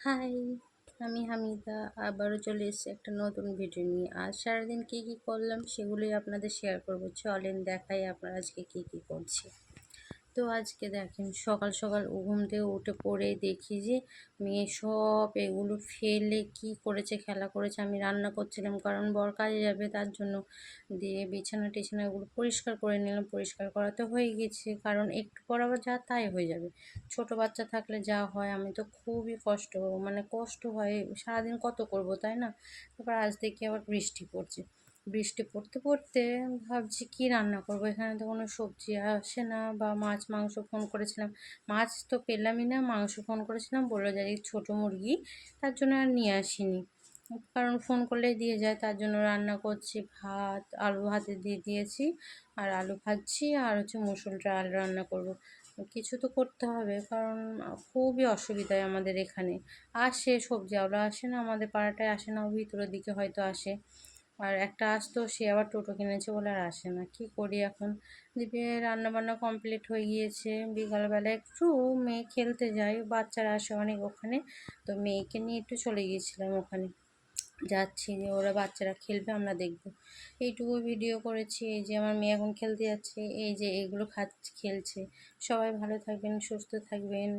High, আমি হামিদা আবারও চলে এসেছি একটা নতুন ভিডিও নিয়ে। আজ সারাদিন কী কী করলাম সেগুলোই আপনাদের শেয়ার করবো। চলেন দেখাই আপনারা আজকে কী কী করছি। তো আজকে দেখেন সকাল সকাল ঘুম থেকে উঠে পড়ে দেখি যে মেয়ে সব এগুলো ফেলে কি করেছে, খেলা করেছে। আমি রান্না করছিলাম কারণ বর কাজে যাবে, তার জন্য দিয়ে বিছানা টিছানা এগুলো পরিষ্কার করে নিলাম। পরিষ্কার করা তো হয়ে গেছে, কারণ একটু পর আবার যা তাই হয়ে যাবে। ছোট বাচ্চা থাকলে যা হয়, আমি তো খুবই কষ্ট হয়, সারাদিন কত করব তাই না। তারপর আজ দেখি আবার বৃষ্টি পড়ছে। বৃষ্টি পড়তে পড়তে ভাবছি কি রান্না করব, এখানে তো কোনো সবজি আসে না, বা মাছ মাংস ফোন করেছিলাম, মাছ তো পেলামই না। মাংস ফোন করেছিলাম, বললো যে ছোটো মুরগি, তার জন্য আর নিয়ে আসিনি, কারণ ফোন করলেই দিয়ে যায়। তার জন্য রান্না করছি, ভাত আলু ভাতে দিয়ে দিয়েছি, আর আলু ভাজছি, আর মুসুর ডাল রান্না করব। কিছু তো করতে হবে, কারণ খুবই অসুবিধায় আমাদের এখানে। আসে সবজিওয়ালা, আসে না, আমাদের পাড়াটায় আসে না, ভিতরের দিকে হয়তো আসে। আর একটা আসতো, সে আবার টোটো কিনেছে বলে আর আসে না। কি করি এখন। দিকে রান্না বান্না কমপ্লিট হয়ে গিয়েছে। বিকালবেলা একটু মেয়ে খেলতে যায়, বাচ্চারা আসে অনেক ওখানে, তো মেয়েকে নিয়ে একটু চলে গিয়েছিলাম ওখানে। যাচ্ছি যে ওরা বাচ্চারা খেলবে, আমরা দেখব, এইটুকু ভিডিও করেছি। এই যে আমার মেয়ে এখন খেলতে যাচ্ছে, এই যে এগুলো খেলছে। সবাই ভালো থাকবেন, সুস্থ থাকবেন।